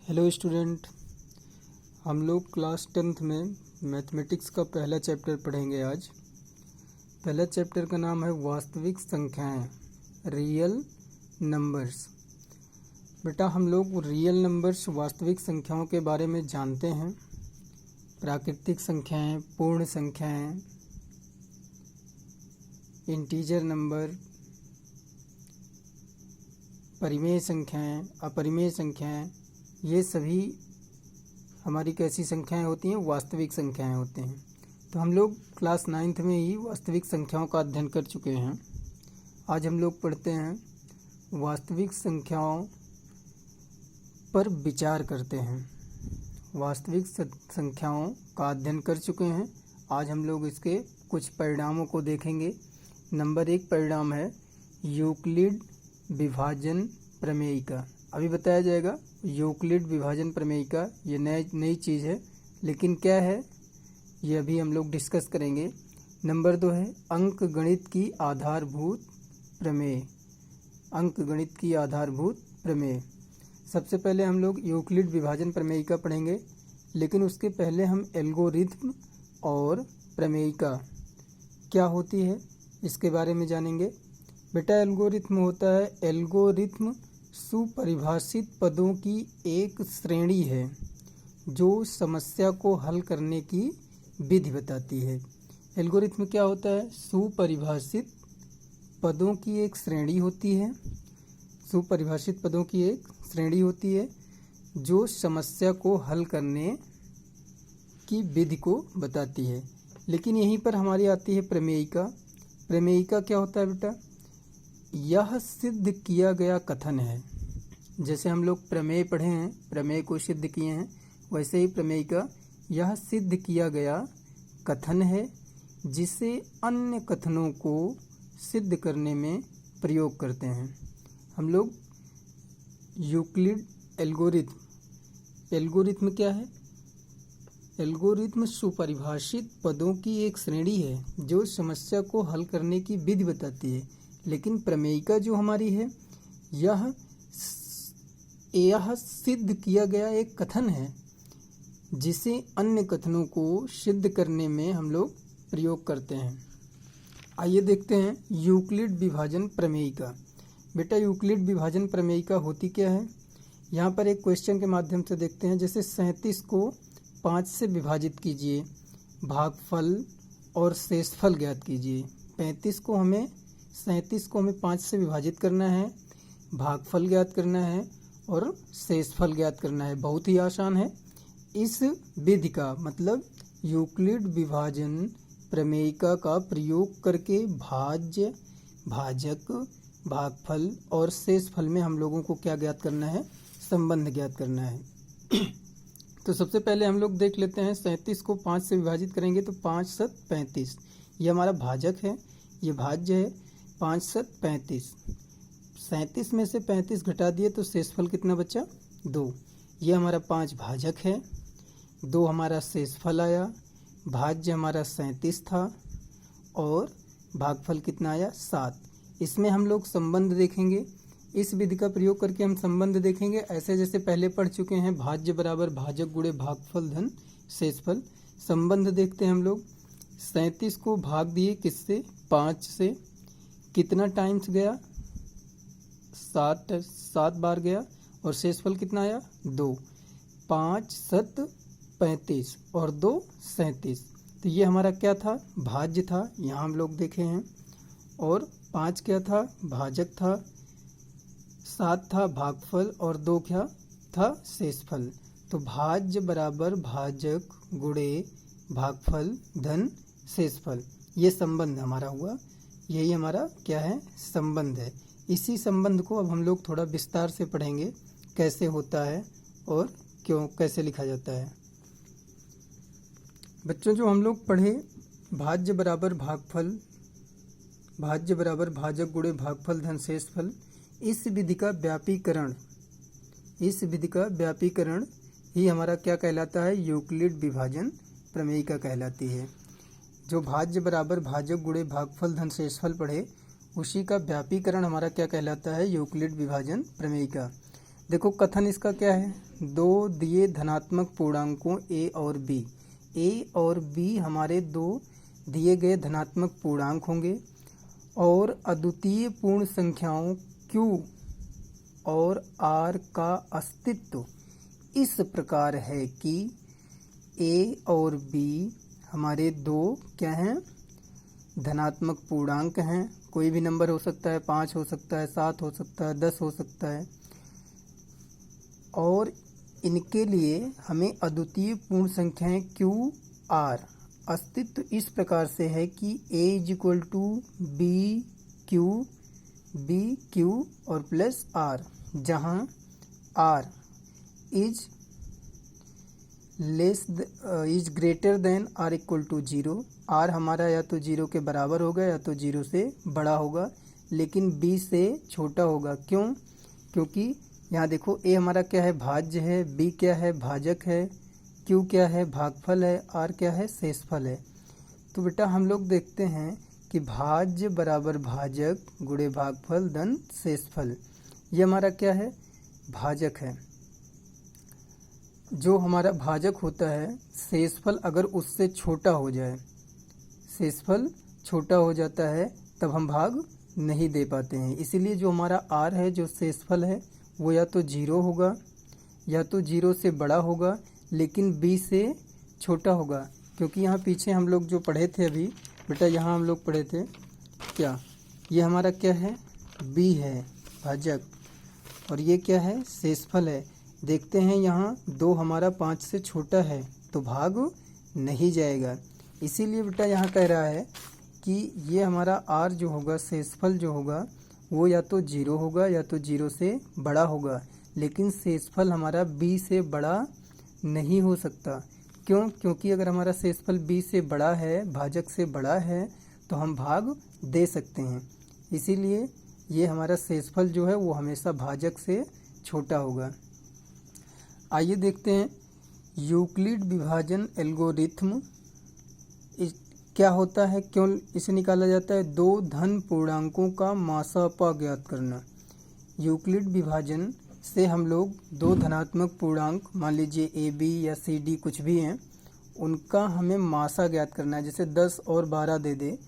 Hello student, हम लोग class 10th में मैथमेटिक्स का पहला चैप्टर पढ़ेंगे आज। पहला चैप्टर का नाम है वास्तविक संख्याएं, रियल नंबर्स। बेटा हम लोग रियल नंबर्स, वास्तविक संख्याओं के बारे में जानते हैं। प्राकृतिक संख्याएं, पूर्ण संख्याएं, इंटीजर नंबर, परिमेय संख्याएं, अपरिमेय संख्याएं, ये सभी हमारी कैसी संख्याएं होती हैं? वास्तविक संख्याएं होती हैं। तो हम लोग क्लास 9th में ही वास्तविक संख्याओं का अध्ययन कर चुके हैं। आज हम लोग पढ़ते हैं वास्तविक संख्याओं पर विचार करते हैं। वास्तविक संख्याओं का अध्ययन कर चुके हैं। आज हम लोग इसके कुछ परिणामों को देखेंगे। नंबर 1 परिणाम है यूक्लिड विभाजन प्रमेय का। अभी बताया जाएगा यूक्लिड विभाजन प्रमेय का। ये नई चीज़ है, लेकिन क्या है ये अभी हम लोग डिस्कस करेंगे। नंबर 2 है अंक गणित की आधारभूत प्रमेय। अंक गणित की आधारभूत प्रमेय। सबसे पहले हम लोग यूक्लिड विभाजन प्रमेय का पढ़ेंगे, लेकिन उसके पहले हम एल्गोरिथम और प्रमेयिका क्या होती है इसके बारे में जानेंगे। बेटा एल्गोरिथम होता है, एल्गोरिथम सुपरिभाषित पदों की एक श्रेणी है जो समस्या को हल करने की विधि बताती है। एल्गोरिथम क्या होता है? सुपरिभाषित पदों की एक श्रेणी होती है। सुपरिभाषित पदों की एक श्रेणी होती है जो समस्या को हल करने की विधि को बताती है। लेकिन यहीं पर हमारी आती है प्रमेयिका। प्रमेयिका क्या होता है बेटा? यह सिद्ध किया गया कथन है। जैसे हम लोग प्रमेय पढ़े हैं, प्रमेय को सिद्ध किए हैं, वैसे ही प्रमेयिका यह सिद्ध किया गया कथन है जिसे अन्य कथनों को सिद्ध करने में प्रयोग करते हैं। हम लोग यूक्लिड एल्गोरिथम क्या है? एल्गोरिथम सुपरिभाषित पदों की एक श्रेणी है जो समस्या को हल करने की विधि बताती है। लेकिन प्रमेयिका जो हमारी है यह सिद्ध किया गया एक कथन है जिसे अन्य कथनों को सिद्ध करने में हम लोग प्रयोग करते हैं। आइए देखते हैं यूक्लिड विभाजन प्रमेयिका। बेटा यूक्लिड विभाजन प्रमेयिका होती क्या है? यहाँ पर एक क्वेश्चन के माध्यम से देखते हैं। जैसे 37 को 5 से विभाजित कीजिए, भागफल और शेषफल ज्ञात कीजिए। 37 को हमें 5 से विभाजित करना है, भागफल ज्ञात करना है और शेषफल ज्ञात करना है। बहुत ही आसान है। इस विधि का मतलब यूक्लिड विभाजन प्रमेयिका का प्रयोग करके भाज्य, भाजक, भागफल और शेषफल में हम लोगों को क्या ज्ञात करना है? संबंध ज्ञात करना है। तो सबसे पहले हम लोग देख लेते हैं। 37 को 5 से विभाजित करेंगे तो 5 7 35, ये हमारा भाजक है, ये भाज्य है। 5 7 35, 37 में से 35 घटा दिए तो शेषफल कितना बचा? 2। ये हमारा 5 भाजक है, 2 हमारा शेषफल आया। भाज्य हमारा 37 था और भागफल कितना आया? 7। इसमें हम लोग संबंध देखेंगे। इस विधि का प्रयोग करके हम संबंध देखेंगे, ऐसे जैसे पहले पढ़ चुके हैं। भाज्य बराबर भाजक गुणे भागफल धन शेषफल। संबंध देखते हैं हम लोग। 37 को भाग दिए किससे? 5 से। कितना टाइम्स गया? 7 बार गया। और शेषफल कितना आया? 2। 5 7 35 और 2 37। तो ये हमारा क्या था? भाज्य था, यहाँ हम लोग देखे हैं। और 5 क्या था? भाजक था। 7 था भागफल और 2 क्या था? शेषफल। तो भाज्य बराबर भाजक गुणे भागफल धन शेषफल, ये संबंध हमारा हुआ। यही हमारा क्या है? संबंध है। इसी संबंध को अब हम लोग थोड़ा विस्तार से पढ़ेंगे, कैसे होता है और क्यों, कैसे लिखा जाता है। बच्चों जो हम लोग पढ़े भाज्य बराबर भागफल, भाज्य बराबर भाजक गुणे भागफल धन शेषफल, इस विधि का व्यापीकरण ही हमारा क्या कहलाता है? यूक्लिड विभाजन प्रमेयिका कहलाती है। जो भाज्य बराबर भाजक गुणे भागफल धन शेषफल पढ़े, उसी का व्यापीकरण हमारा क्या कहलाता है? यूक्लिड विभाजन प्रमेयिका। देखो कथन इसका क्या है, दो दिए धनात्मक पूर्णांकों ए और बी हमारे दो दिए गए धनात्मक पूर्णांक होंगे और अद्वितीय पूर्ण संख्याओं Q और R का अस्तित्व इस प्रकार है कि A और B हमारे दो क्या हैं, धनात्मक पूर्णांक हैं। कोई भी नंबर हो सकता है, 5 हो सकता है, 7 हो सकता है, 10 हो सकता है, और इनके लिए हमें अद्वितीय पूर्ण संख्याएं Q R अस्तित्व इस प्रकार से है कि A = B Q और प्लस R, जहाँ R is greater than R = 0। R हमारा या तो 0 के बराबर होगा या तो 0 से बड़ा होगा, लेकिन B से छोटा होगा। क्यों? क्योंकि यहाँ देखो A हमारा क्या है, भाज्य है, B क्या है, भाजक है, Q क्या है, भागफल है, R क्या है, शेषफल है। तो बेटा हम लोग देखते हैं कि भाज्य बराबर भाजक गुणे भागफल धन शेषफल, ये हमारा क्या है, भाजक है। जो हमारा भाजक होता है, शेषफल अगर उससे छोटा हो जाए, शेषफल छोटा हो जाता है, तब हम भाग नहीं दे पाते हैं। इसीलिए जो हमारा R है, जो शेषफल है, वो या तो 0 होगा या तो 0 से बड़ा होगा, लेकिन B से छोटा होगा। क्योंकि यहाँ पीछे हम लोग जो पढ़े थे अभी बेटा, यहाँ हम लोग पढ़े थे क्या, ये हमारा क्या है, B है भाजक, और ये क्या है, शेषफल है। देखते हैं यहाँ 2 हमारा 5 से छोटा है तो भाग नहीं जाएगा। इसीलिए बेटा यहाँ कह रहा है कि ये हमारा R जो होगा, शेषफल जो होगा, वो या तो 0 होगा या तो 0 से बड़ा होगा, लेकिन शेषफल हमारा B से बड़ा नहीं हो सकता। क्यों? क्योंकि अगर हमारा शेषफल B से बड़ा है, भाजक से बड़ा है, तो हम भाग दे सकते हैं। इसीलिए ये हमारा शेषफल जो है वो हमेशा भाजक से छोटा होगा। आइए देखते हैं यूक्लिड विभाजन एल्गोरिथ्म क्या होता है, क्यों इसे निकाला जाता है। दो धन पूर्णांकों का मासापा ज्ञात करना। यूक्लिड विभाजन से हम लोग दो धनात्मक पूर्णांक, मान लीजिए AB या CD कुछ भी हैं, उनका हमें मासा ज्ञात करना है। जैसे 10 और 12 दे दे,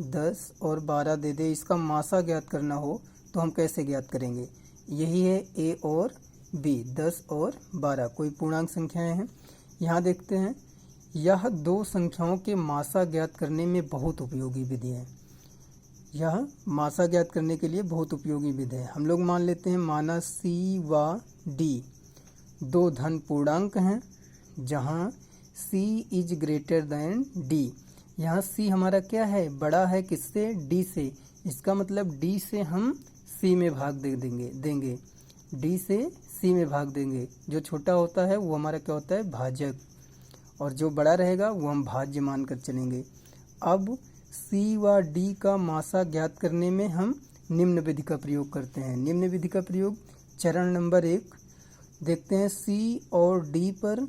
10 और 12 दे दे, इसका मासा ज्ञात करना हो तो हम कैसे ज्ञात करेंगे। यही है A और B, 10 और 12 कोई पूर्णांक संख्याएं हैं। यहाँ देखते हैं, यह दो संख्याओं के मासा ज्ञात करने में बहुत उपयोगी विधि है। यह मासा ज्ञात करने के लिए बहुत उपयोगी विधि है। हम लोग मान लेते हैं, माना C व D दो धन पूर्णांक हैं, जहाँ C is greater than D। यहाँ C हमारा क्या है, बड़ा है किससे, D से। इसका मतलब D से हम C में भाग देंगे, D से C में भाग देंगे। जो छोटा होता है वो हमारा क्या होता है, भाजक, और जो बड़ा रहेगा वो हम भाज्य मानकर चलेंगे। अब C व D का मासा ज्ञात करने में हम निम्न विधि का प्रयोग करते हैं। निम्न विधि का प्रयोग, चरण नंबर 1 देखते हैं। C और D पर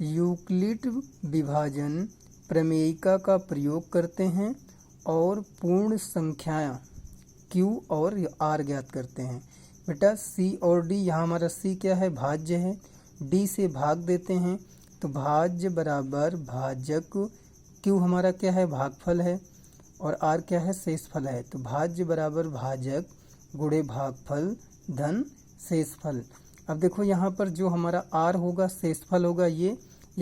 यूक्लिड विभाजन प्रमेयिका का प्रयोग करते हैं और पूर्ण संख्याएं Q और R ज्ञात करते हैं। बेटा C और D, यहाँ हमारा C क्या है, भाज्य है, D से भाग देते हैं तो भाज्य बराबर भाजक, Q हमारा क्या है, भागफल है, और R क्या है, शेषफल है। तो भाज्य बराबर भाजक गुणे भागफल धन शेषफल। अब देखो यहाँ पर जो हमारा R होगा, शेषफल होगा, ये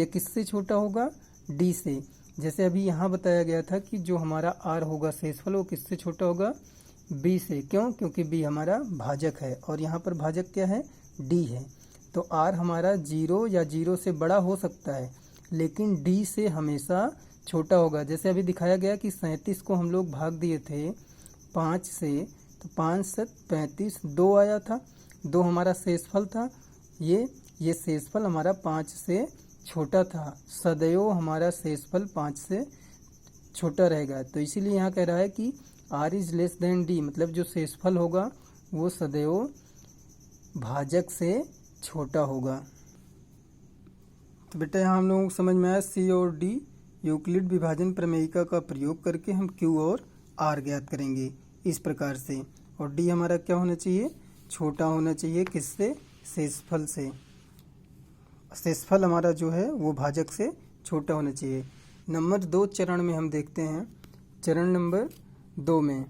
किससे छोटा होगा, D से। जैसे अभी यहाँ बताया गया था कि जो हमारा R होगा शेषफल, वो किससे छोटा होगा, B से। क्यों? क्योंकि B हमारा भाजक है और यहाँ पर भाजक क्या है, D है। तो R हमारा 0 या 0 से बड़ा हो सकता है, लेकिन D से हमेशा छोटा होगा। जैसे अभी दिखाया गया कि 37 को हम लोग भाग दिए थे 5 से, तो 5 7 35, 2 आया था, 2 हमारा शेषफल था। ये शेषफल हमारा 5 से छोटा था। सदैव हमारा शेषफल 5 से छोटा रहेगा। तो इसीलिए यहाँ कह रहा है कि R is less than D, मतलब जो शेषफल होगा वो सदैव भाजक से छोटा होगा। तो बेटा यहाँ हम लोगों को समझ में आया, C और D यूक्लिड विभाजन प्रमेयिका का प्रयोग करके हम Q और R ज्ञात करेंगे इस प्रकार से। और D हमारा क्या होना चाहिए, छोटा होना चाहिए, किससे, शेषफल से। शेषफल हमारा जो है वो भाजक से छोटा होना चाहिए। नंबर 2 चरण में हम देखते हैं। चरण नंबर 2 में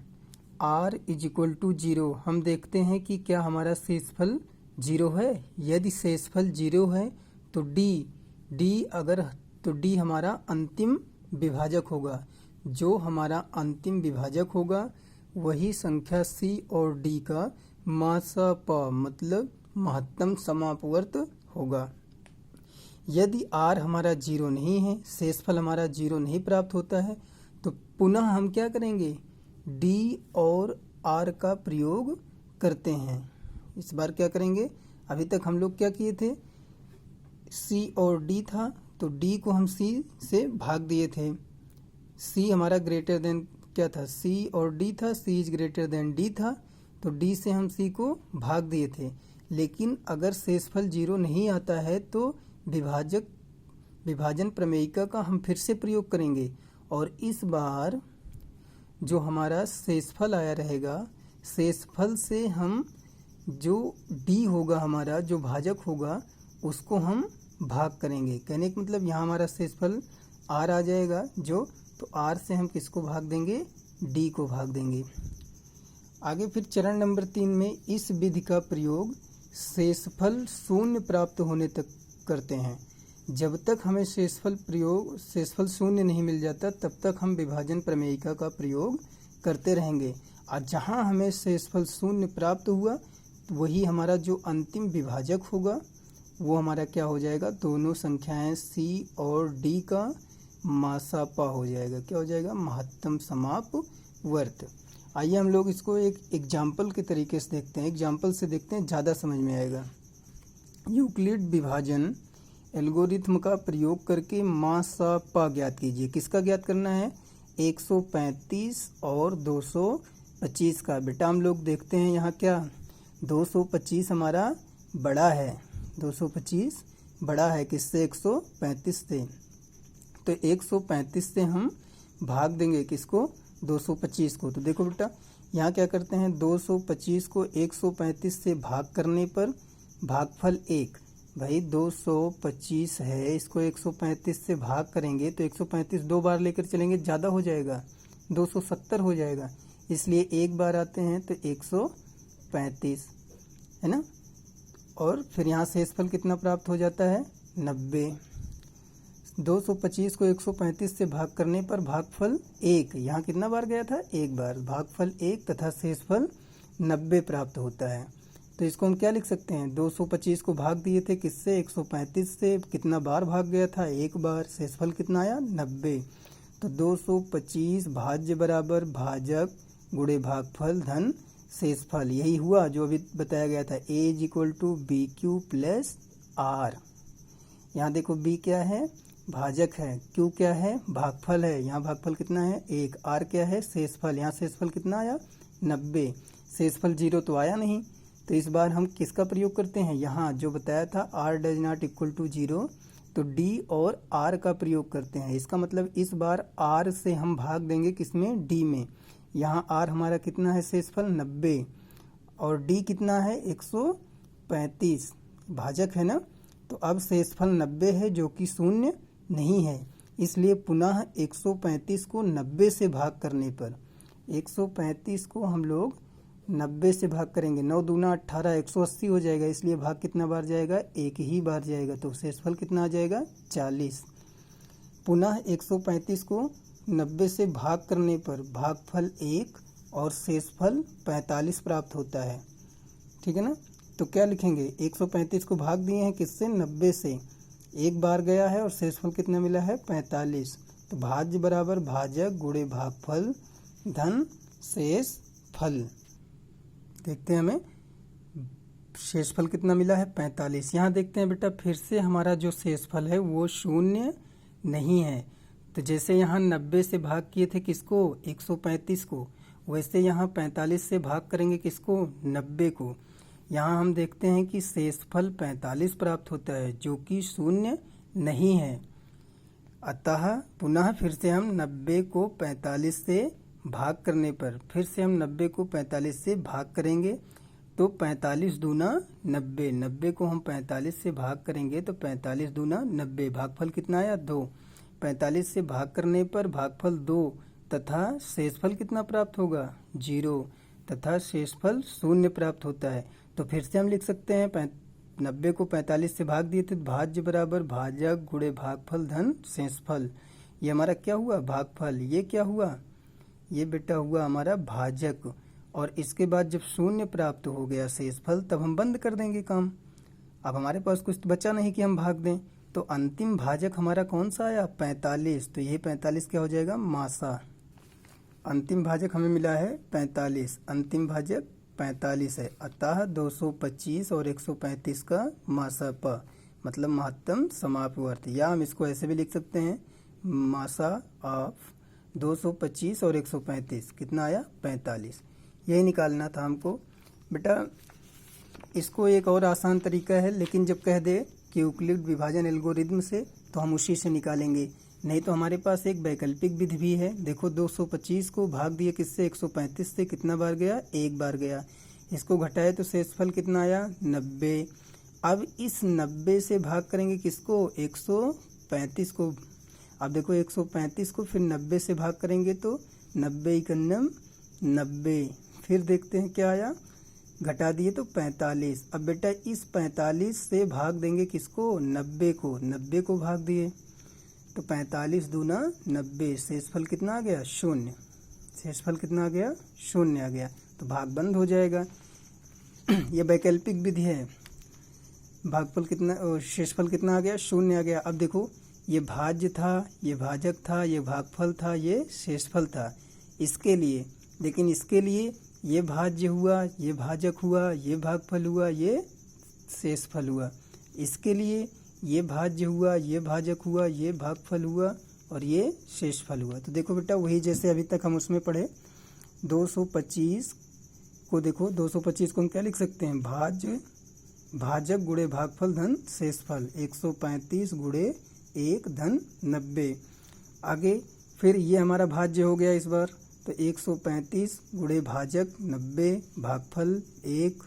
r = 0 हम देखते हैं कि क्या हमारा शेषफल 0 है। यदि शेषफल 0 है तो d हमारा अंतिम विभाजक होगा। जो हमारा अंतिम विभाजक होगा वही संख्या c और d का मासाप मतलब महत्तम समापवर्त होगा। यदि r हमारा 0 नहीं है, शेषफल हमारा 0 नहीं प्राप्त होता है, तो पुनः हम क्या करेंगे, d और r का प्रयोग करते हैं। इस बार क्या करेंगे, अभी तक हम लोग क्या किए थे, c और d था तो d को हम c से भाग दिए थे। c हमारा ग्रेटर देन क्या था, c और d था, c is greater than d था, तो d से हम c को भाग दिए थे। लेकिन अगर शेषफल 0 नहीं आता है तो विभाजन प्रमेयिका का हम फिर से प्रयोग करेंगे और इस बार जो हमारा शेषफल आया रहेगा, शेषफल से हम जो d होगा हमारा जो भाजक होगा उसको हम भाग करेंगे। कहने का मतलब यहाँ हमारा शेषफल r आ जाएगा तो r से हम किसको भाग देंगे, d को भाग देंगे। आगे फिर चरण नंबर 3 में इस विधि का प्रयोग शेषफल शून्य प्राप्त होने तक करते हैं। जब तक हमें शेषफल शून्य नहीं मिल जाता तब तक हम विभाजन प्रमेयिका का प्रयोग करते रहेंगे। और जहाँ हमें शेषफल शून्य प्राप्त हुआ तो वही हमारा जो अंतिम विभाजक होगा वो हमारा क्या हो जाएगा, दोनों संख्याएं c और d का मासापा हो जाएगा। क्या हो जाएगा, महत्तम समापवर्त। आइए हम लोग इसको एक एग्जाम्पल के तरीके से देखते हैं। एग्जाम्पल से देखते हैं, ज़्यादा समझ में आएगा। यूक्लिड विभाजन एल्गोरिथम का प्रयोग करके मासापा ज्ञात कीजिए। किसका ज्ञात करना है, 135 और 225 का। बेटा हम लोग देखते हैं यहाँ क्या 225 हमारा बड़ा है, 225 बड़ा है किससे, 135 से। तो 135 से हम भाग देंगे किसको, 225 को। तो देखो बेटा यहाँ क्या करते हैं, 225 को 135 से भाग करने पर भागफल 1, भाई 225 है, इसको 135 से भाग करेंगे तो 135 दो बार लेकर चलेंगे, ज़्यादा हो जाएगा, 270 हो जाएगा, इसलिए एक बार आते हैं तो 135 है ना। और फिर यहाँ शेषफल कितना प्राप्त हो जाता है, 90। 225 को 135 से भाग करने पर भागफल 1, यहाँ कितना बार गया था, एक बार, भागफल 1 तथा शेषफल 90 प्राप्त होता है। तो इसको हम क्या लिख सकते हैं, 225 को भाग दिए थे किससे, 135 से, कितना बार भाग गया था, एक बार, शेषफल कितना आया, 90। तो 225 भाज्य बराबर भाजक गुणे भागफल धन शेषफल, यही हुआ जो अभी बताया गया था, a = bq + r। यहाँ देखो b क्या है, भाजक है, q क्या है, भागफल है, यहाँ भागफल कितना है, 1, r क्या है, शेषफल, यहाँ शेषफल कितना आया, 90। शेषफल 0 तो आया नहीं, तो इस बार हम किसका प्रयोग करते हैं, यहाँ जो बताया था r ≠ 0, तो d और r का प्रयोग करते हैं। इसका मतलब इस बार r से हम भाग देंगे किसमें, d में। यहाँ r हमारा कितना है, शेषफल 90, और d कितना है, 135, भाजक है ना। तो अब शेषफल 90 है जो कि शून्य नहीं है, इसलिए पुनः 135 को 90 से भाग करने पर, 135 को हम लोग 90 से भाग करेंगे, 9 दूना 18, 180 हो जाएगा, इसलिए भाग कितना बार जाएगा, एक ही बार जाएगा, तो शेषफल कितना आ जाएगा, 40। पुनः 135 को 90 से भाग करने पर भागफल 1 और शेषफल 45 प्राप्त होता है, ठीक है ना। तो क्या लिखेंगे, 135 को भाग दिए हैं किससे, 90 से, एक बार गया है और शेषफल कितना मिला है, 45। तो भाज्य बराबर भाजक गुणे भागफल धन शेषफल। देखते हैं हमें शेषफल कितना मिला है, 45। यहाँ देखते हैं बेटा फिर से हमारा जो शेषफल है वो शून्य नहीं है। तो जैसे यहाँ 90 से भाग किए थे किसको, 135 को, वैसे यहाँ 45 से भाग करेंगे किसको, 90 को। यहाँ हम देखते हैं कि शेषफल 45 प्राप्त होता है जो कि शून्य नहीं है। अतः पुनः फिर से हम 90 को 45 से भाग करने पर, फिर से हम 90 को 45 से भाग करेंगे तो 45 दूना 90, 90 को हम 45 से भाग करेंगे तो 45 दूना 90, भागफल कितना आया 2। 45 से भाग करने पर भागफल 2 तथा शेषफल कितना प्राप्त होगा 0 तथा शेषफल 0 प्राप्त होता है। तो फिर से हम लिख सकते हैं 90 को 45 से भाग दिए थे, भाज्य बराबर भाजक गुणे भागफल धन शेषफल। ये हमारा क्या हुआ भागफल, ये क्या हुआ ये बेटा हुआ हमारा भाजक। और इसके बाद जब 0 प्राप्त हो गया शेषफल तब हम बंद कर देंगे काम। अब हमारे पास कुछ बचा नहीं कि हम भाग दें, तो अंतिम भाजक हमारा कौन सा आया 45। तो ये 45 क्या हो जाएगा मासा। अंतिम भाजक हमें मिला है 45, अंतिम भाजक 45 है। अतः 225 और 135 का मासा प मतलब महत्तम समापवर्त, या हम इसको ऐसे भी लिख सकते हैं मासा ऑफ 225 और 135 कितना आया 45। यही निकालना था हमको बेटा। इसको एक और आसान तरीका है, लेकिन जब कह दे कि यूक्लिड विभाजन एल्गोरिदम से तो हम उसी से निकालेंगे, नहीं तो हमारे पास एक वैकल्पिक विधि भी है। देखो 225 को भाग दिए किससे 135 से, कितना बार गया एक बार गया, इसको घटाए तो शेषफल कितना आया 90। अब इस 90 से भाग करेंगे किसको 135 को। अब देखो 135 को फिर 90 से भाग करेंगे तो 90 इकन्नम 90, फिर देखते हैं क्या आया, घटा दिए तो 45। अब बेटा इस 45 से भाग देंगे किसको 90 को, 90 को भाग दिए तो 45 दूना 90, शेषफल कितना आ गया 0, शेषफल कितना आ गया 0 आ गया, तो भाग बंद हो जाएगा। ये वैकल्पिक विधि है। भागफल कितना शेषफल कितना आ गया 0 आ गया। अब देखो ये भाज्य था, ये भाजक था, ये भागफल था, ये शेषफल था इसके लिए, लेकिन इसके लिए ये भाज्य हुआ, ये भाजक हुआ, ये भागफल हुआ, ये शेषफल हुआ। इसके लिए ये भाज्य हुआ, ये भाजक हुआ, ये भागफल हुआ और ये शेषफल हुआ। तो देखो बेटा वही जैसे अभी तक हम उसमें पढ़े 225 को, देखो 225 को हम क्या लिख सकते हैं भाजक गुणे भागफल धन शेषफल 135 गुणे 1 धन 90। आगे फिर ये हमारा भाज्य हो गया इस बार, तो 135 गुणे भाजक 90 भागफल 1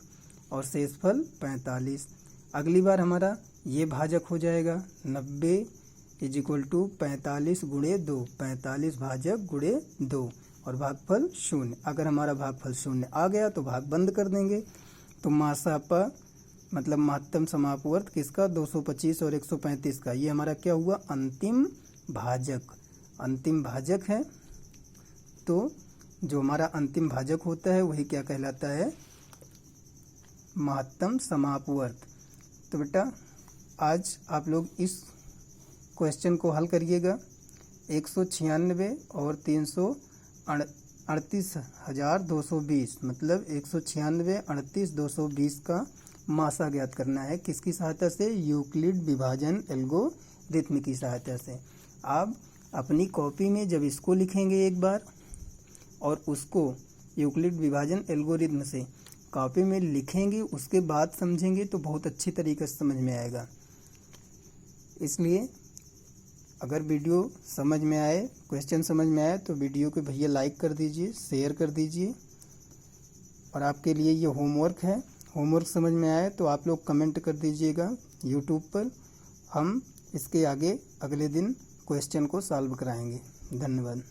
और शेषफल 45। अगली बार हमारा ये भाजक हो जाएगा 90 = 45 गुणे 2, 45 भाजक गुणे 2 और भागफल 0। अगर हमारा भागफल 0 आ गया तो भाग बंद कर देंगे। तो मासापा मतलब महत्तम समापवर्त किसका 225 और 135 का, ये हमारा क्या हुआ अंतिम भाजक, अंतिम भाजक है। तो जो हमारा अंतिम भाजक होता है वही क्या कहलाता है महत्तम समापवर्त। तो बेटा आज आप लोग इस क्वेश्चन को हल करिएगा। 196 और 338,220 मतलब 196 38 220 का मासा ज्ञात करना है। किसकी सहायता से यूक्लिड विभाजन एल्गोरिथम की सहायता से। आप अपनी कॉपी में जब इसको लिखेंगे एक बार और उसको यूक्लिड विभाजन एल्गोरिथम से कॉपी में लिखेंगे, उसके बाद समझेंगे तो बहुत अच्छी तरीके से समझ में आएगा। इसलिए अगर वीडियो समझ में आए, क्वेश्चन समझ में आए तो वीडियो को भैया लाइक कर दीजिए, शेयर कर दीजिए। और आपके लिए ये होमवर्क है, होमवर्क समझ में आए तो आप लोग कमेंट कर दीजिएगा यूट्यूब पर। हम इसके आगे अगले दिन क्वेश्चन को सॉल्व कराएंगे। धन्यवाद।